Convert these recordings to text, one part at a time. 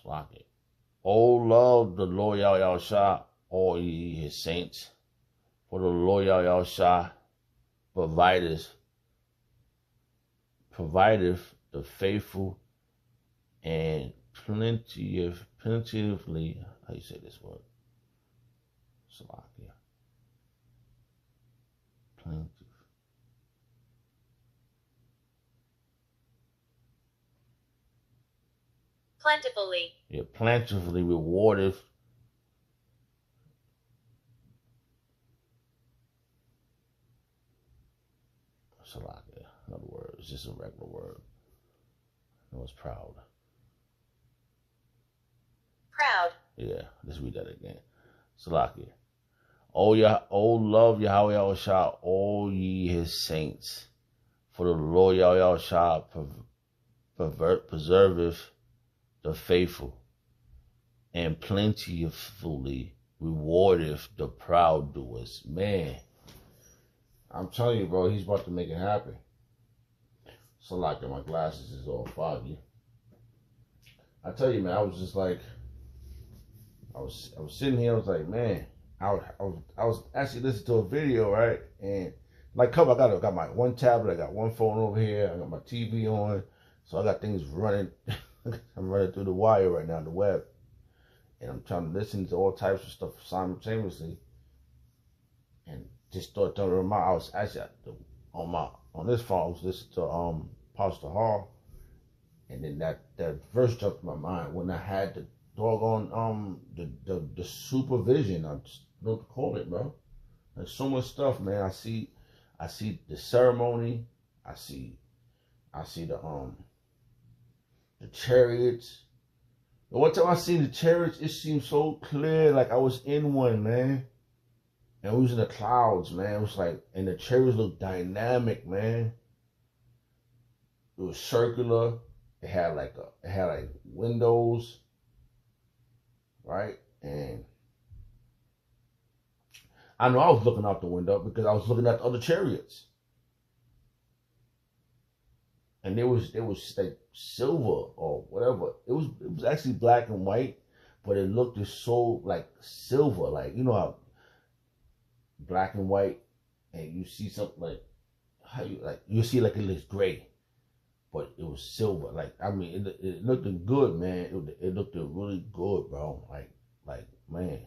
Slock it. Oh, love the Lord Yahweh Shah, all ye his saints. For the Lord Yahweh Shah provideth the faithful and plentifully, how you say this word? Slovakia. Plentifully. Yeah, plentifully rewardeth Slovakia. Another word. It's just a regular word. It was proud. Proud. Yeah, let's read that again. Slovakia. Oh, love Yahweh Yahushua, all ye his saints. For the Lord Yahweh Yahushua preserveth the faithful, and plentifully rewardeth the proud doers. Man, I'm telling you, bro, he's about to make it happen. So like my glasses is all foggy. I tell you, man, I was just like, I was sitting here, I was like, man, I was actually listening to a video, right? And like, I got my one tablet, I got one phone over here, I got my TV on, so I got things running. I'm running through the wire right now, the web, and I'm trying to listen to all types of stuff simultaneously. And just thought, I was actually on this phone, I was listening to Pastor Hall, and then that verse jumped in my mind when I had the doggone the supervision. I just don't know what to call it, bro. There's so much stuff, man. I see the ceremony. I see the chariots. The one time I seen the chariots, it seemed so clear, like I was in one, man. And we was in the clouds, man. It was like, and the chariots looked dynamic, man. It was circular. It had like windows, right? And I know I was looking out the window because I was looking at the other chariots. And it was like silver or whatever. It was actually black and white, but it looked just so like silver, like, you know how black and white, and you see something like how you see like it looks gray, but it was silver. Like, I mean, it looked good, man. It looked really good, bro. Like man.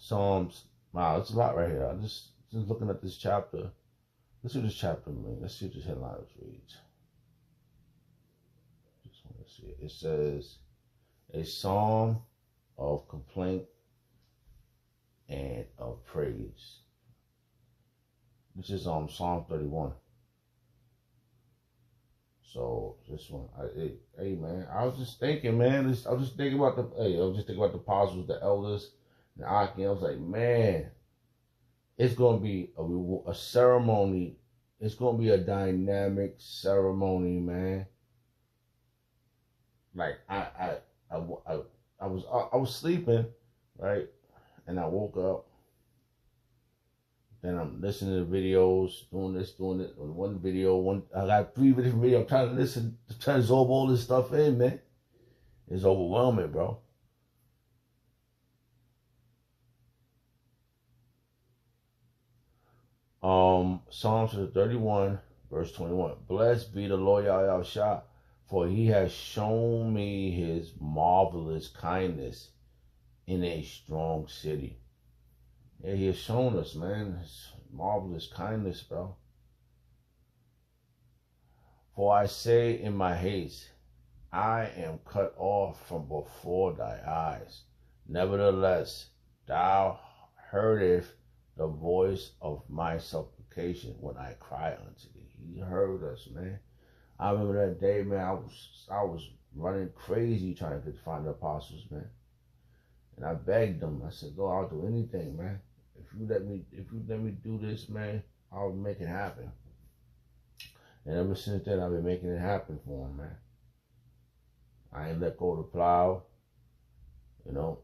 Psalms. Wow, it's a lot right here. I just looking at this chapter. Let's see what this chapter means. Let's see what this headline reads. Just want to see it. It says, a psalm of complaint and of praise. This is Psalm 31. So this one, hey man, I was just thinking, man. I was just thinking about the apostles, the elders, the archangels. I was like, man, it's gonna be a ceremony. It's gonna be a dynamic ceremony, man. Like I was sleeping, right, and I woke up. Then I'm listening to videos, doing this. One video, I got 3 different videos. I'm trying to listen, trying to absorb all this stuff in, man. It's overwhelming, bro. Psalms 31, verse 21. Blessed be the Lord Yahweh Shah, for he has shown me his marvelous kindness in a strong city. Yeah, he has shown us, man, his marvelous kindness, bro. For I say in my haste, I am cut off from before thy eyes. Nevertheless, thou heardest the voice of my supplication when I cry unto thee. He heard us, man. I remember that day, man, I was running crazy trying to find the apostles, man. And I begged them. I said, "Lord, I'll do anything, man. If you let me do this, man, I'll make it happen." And ever since then, I've been making it happen for him, man. I ain't let go of the plow. You know,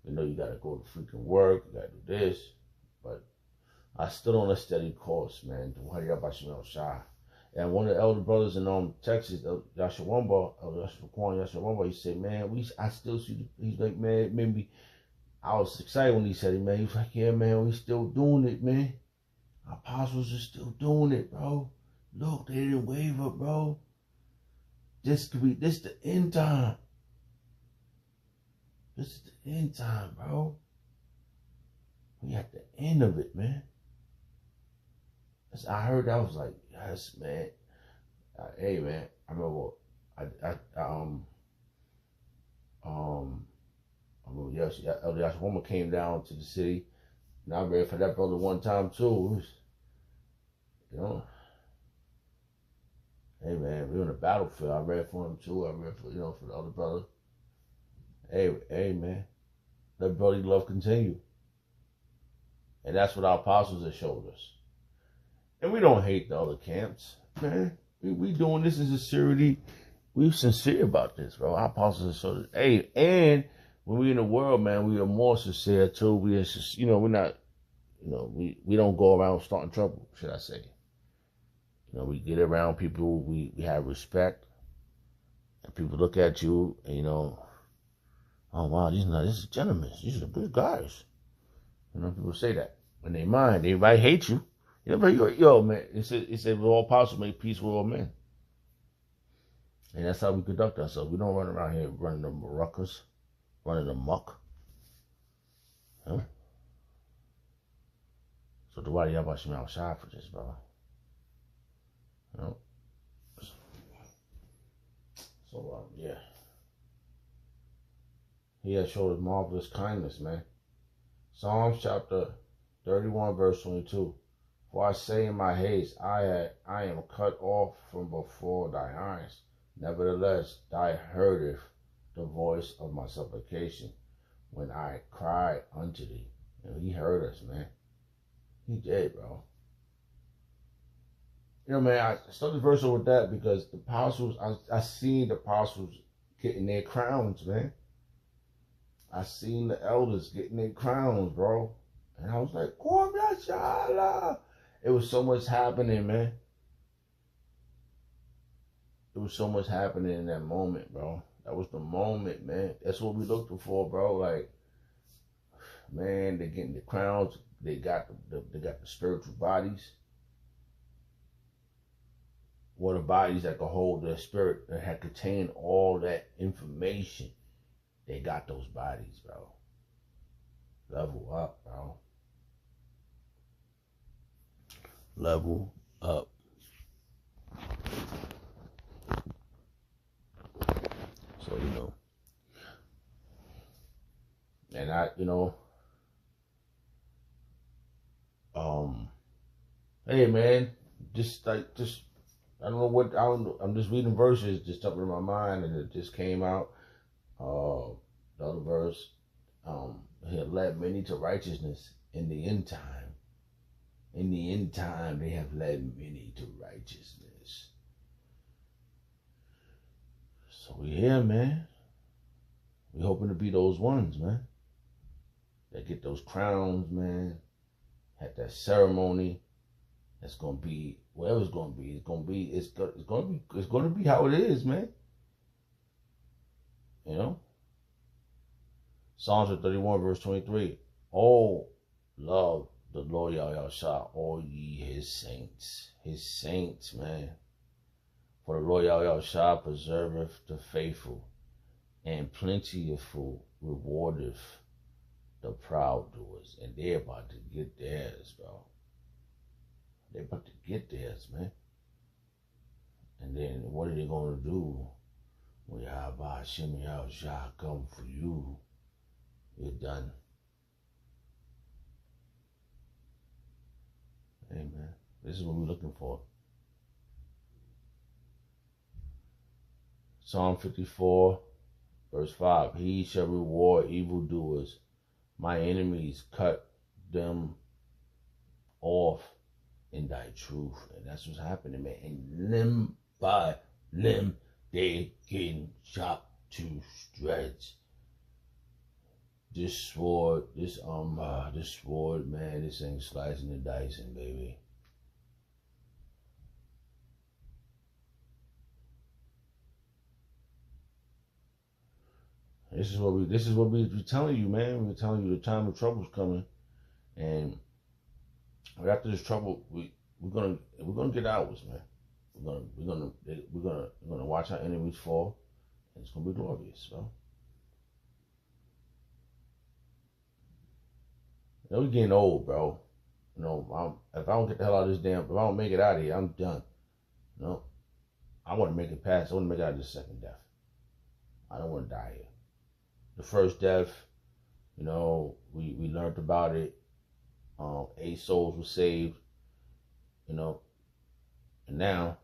you gotta go to freaking work, you gotta do this, but I stood on a steady course, man. And one of the elder brothers in Texas, Yashawamba, he said, man, I still see. He's like, man, maybe I was excited when he said it, man. He was like, yeah, man, we still doing it, man. Our apostles are still doing it, bro. Look, they didn't waver, bro. This the end time. This is the end time, bro. We at the end of it, man. I heard that, I was like, yes, man. Hey, man, I remember Elder Yashawama came down to the city, and I read for that brother one time too. You know, hey man, we on the battlefield. I read for him too. I read for for the other brother. Hey man, let brotherly love continue, and that's what our apostles have showed us. And we don't hate the other camps, man. We doing this in sincerity. We sincere about this, bro. Our apostles have showed us. Hey, and when we in the world, man, we are more sincere too. We are, we're not, we don't go around starting trouble, should I say? We get around people. We have respect, and people look at you, and oh wow, this is gentlemen. These are good guys. People say that in their mind. They might hate you. But yo, man, it said with all apostles make peace with all men. And that's how we conduct ourselves. We don't run around here running the ruckus, running amok. Huh? So do why y'all watch me outside for this, brother? So yeah. He has showed us marvelous kindness, man. Psalms chapter 31, verse 22. For I say in my haste, I am cut off from before thy eyes. Nevertheless, thou heardest the voice of my supplication when I cried unto thee. He heard us, man. He did, bro. Man, I started the verse with that because the apostles, I seen the apostles getting their crowns, man. I seen the elders getting their crowns, bro. And I was like, it was so much happening, man. It was so much happening in that moment, bro. That was the moment, man. That's what we looking for, bro. Like, man, they're getting the crowns. They got the spiritual bodies. What are bodies that can hold their spirit, that have contained all that information? They got those bodies, bro. Level up, bro. Level up. So, and hey man, I don't know what, I'm just reading verses, just up in my mind, and it just came out. The other verse, he had led many to righteousness in the end time. In the end time, they have led many to righteousness. So we here, man. We hoping to be those ones, man. That get those crowns, man. Had that ceremony. That's gonna be whatever it's gonna be. It's gonna be how it is, man. Psalms 31, verse 23. Oh, love the Lord Yahweh, all ye his saints, man. For the Lord Yahweh preserveth the faithful, and plentiful rewardeth the proud doers. And they're about to get theirs, bro. They're about to get theirs, man. And then what are they going to do when Yahweh Hashem Yahweh come for you? You're done. Amen. This is what we're looking for. Psalm 54, verse 5. He shall reward evildoers. My enemies cut them off in thy truth. And that's what's happening, man. And limb by limb, they getting chopped to shreds. This sword, this sword, man, this ain't slicing and dicing, baby. This is what we telling you, man. We're telling you the time of trouble's coming, and after this trouble, we're gonna get ours, man. We're gonna watch our enemies fall, and it's gonna be glorious, bro. You know, we're getting old, bro. You know, if I don't get the hell out of this if I don't make it out of here, I'm done. You know, I want to make it past. I want to make it out of this second death. I don't want to die here. The first death, you know, we learned about it. 8 souls were saved, you know, and now,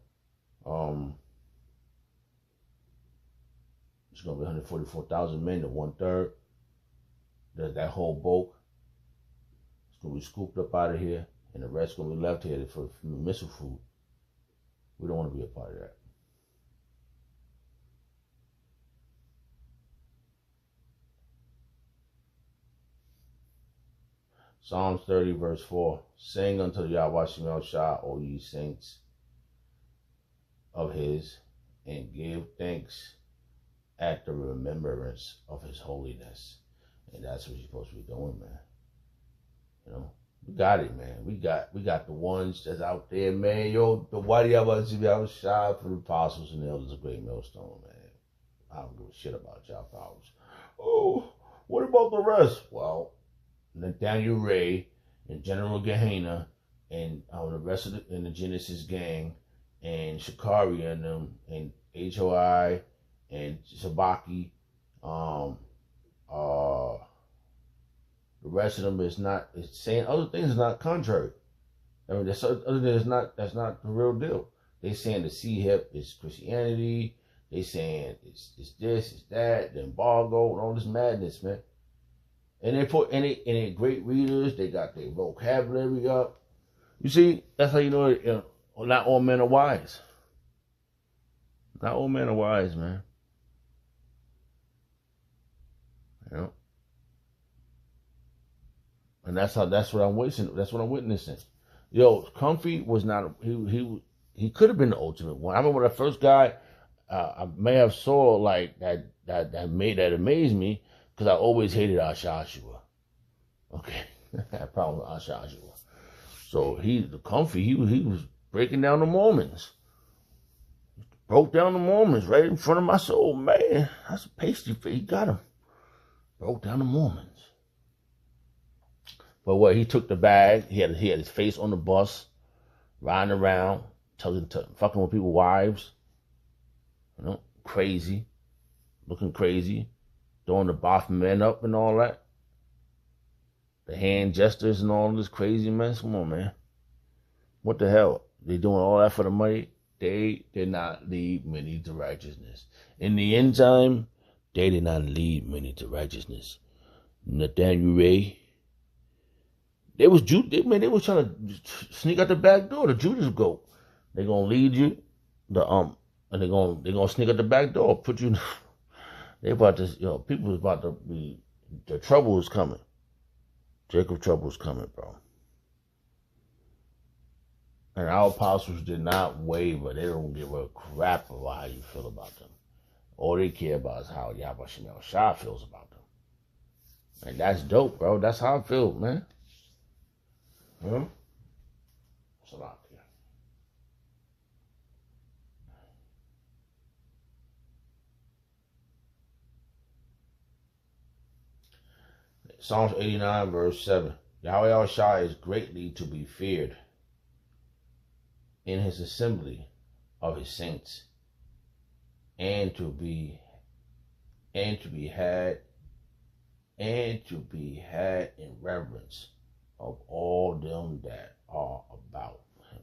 it's gonna be 144,000 men to 1/3. That whole boat is gonna be scooped up out of here, and the rest gonna be left here for missile food. We don't want to be a part of that. Psalms 30, verse 4. Sing unto Yahweh Shemel Shah, O ye saints of his, and give thanks at the remembrance of his holiness. And that's what you're supposed to be doing, man. You know, we got it, man. We got the ones that's out there, man. Yo, the Wadi Yahweh Shemel Shah for the apostles and the elders of Great Millstone, man. I don't give a shit about y'all powers. Oh, what about the rest? Well, Nathaniel Ray and General Gehenna and the rest of the Genesis gang and Shikari and them and HOI and Sabaki, the rest of them is saying other things is not contrary. I mean, that's not the real deal. They saying the C-hip is Christianity. They saying it's this, it's that, the embargo and all this madness, man. And they put any great readers. They got their vocabulary up. You see, that's how you know not all men are wise. Not all men are wise, man. You know, and that's what I'm witnessing. That's what I'm witnessing. Yo, Comfy was not. He could have been the ultimate one. I remember when the first guy I may have saw like that amazed me. Because I always hated Ashashua. Okay. I had a problem with Ashashua. So the Comfy, he was breaking down the Mormons. Broke down the Mormons right in front of my soul. Man, that's a pasty face. He got him. Broke down the Mormons. But what, he took the bag. He had his face on the bus, riding around, fucking with people's wives. You know, crazy. Looking crazy. Throwing the Baphomet up and all that. The hand gestures and all this crazy mess. Come on, man. What the hell? They doing all that for the money? They did not lead many to righteousness. In the end time, they did not lead many to righteousness. Nathaniel Ray, they was trying to sneak out the back door, the Judas goat. They're gonna lead you, and they're gonna sneak out the back door, put you. They about to, people was about to be, the trouble is coming. Jacob trouble is coming, bro. And our apostles did not waver. They don't give a crap about how you feel about them. All they care about is how Yahweh Shemel Shah feels about them. And that's dope, bro. That's how I feel, man. What's a lot here? Psalms 89, verse 7. Yahweh Shah is greatly to be feared in his assembly of his saints, and to be had in reverence of all them that are about him.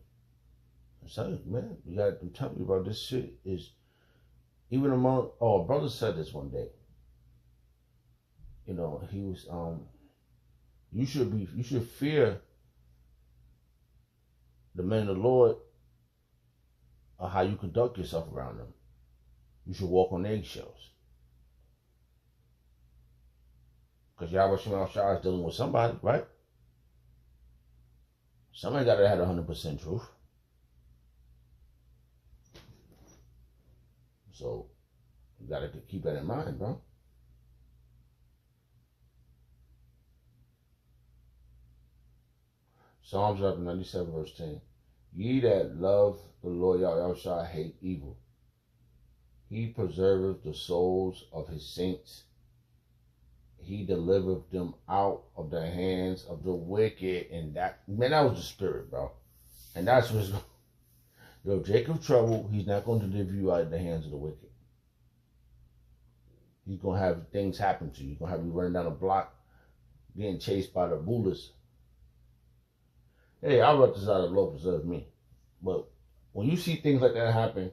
So, man, I'm telling you about this shit is even among a brother said this one day. You know, he was you should fear the men of the Lord of how you conduct yourself around them. You should walk on eggshells. Because Yahweh Shema Shah is dealing with somebody, right? Somebody got to have 100% truth. So, you got to keep that in mind, bro. Psalms 97 verse 10. Ye that love the Lord Yahweh shall hate evil. He preserveth the souls of his saints. He delivereth them out of the hands of the wicked. And that, man, that was the spirit, bro. And that's what's going. Yo, Jacob's trouble, he's not going to deliver you out of the hands of the wicked. He's going to have things happen to you. He's going to have you running down a block, getting chased by the bullets. Hey, I'll let this out of the Lord preserve me. But when you see things like that happen,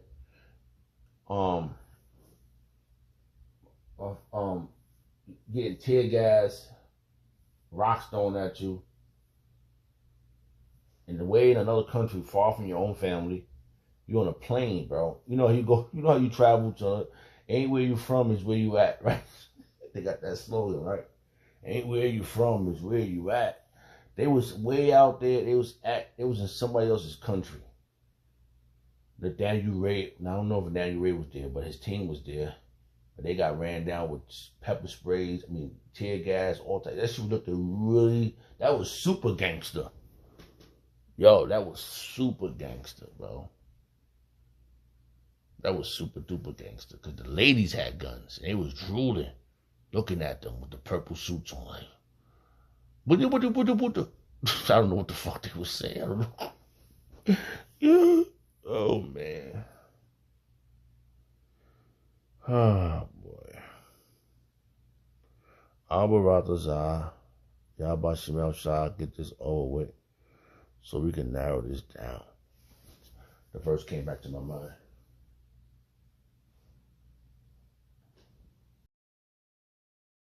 getting tear gas, rocks thrown at you, and the way in another country, far from your own family, you're on a plane, bro. You know how you travel to, ain't where you from is where you at, right? They got that slogan, right? Ain't where you from is where you at. They was way out there. It was in somebody else's country. The Daniel Ray, I don't know if Daniel Ray was there, but his team was there. But they got ran down with pepper sprays, tear gas, all that. That shit looked that was super gangster. Yo, that was super gangster, bro. That was super duper gangster. Because the ladies had guns. And they was drooling, looking at them with the purple suits on. Like, I don't know what the fuck they was saying. I don't know. Yeah. Oh, man. Oh, boy. Abaratazah, Yahweh Shema Shah, get this over with so we can narrow this down. The verse came back to my mind.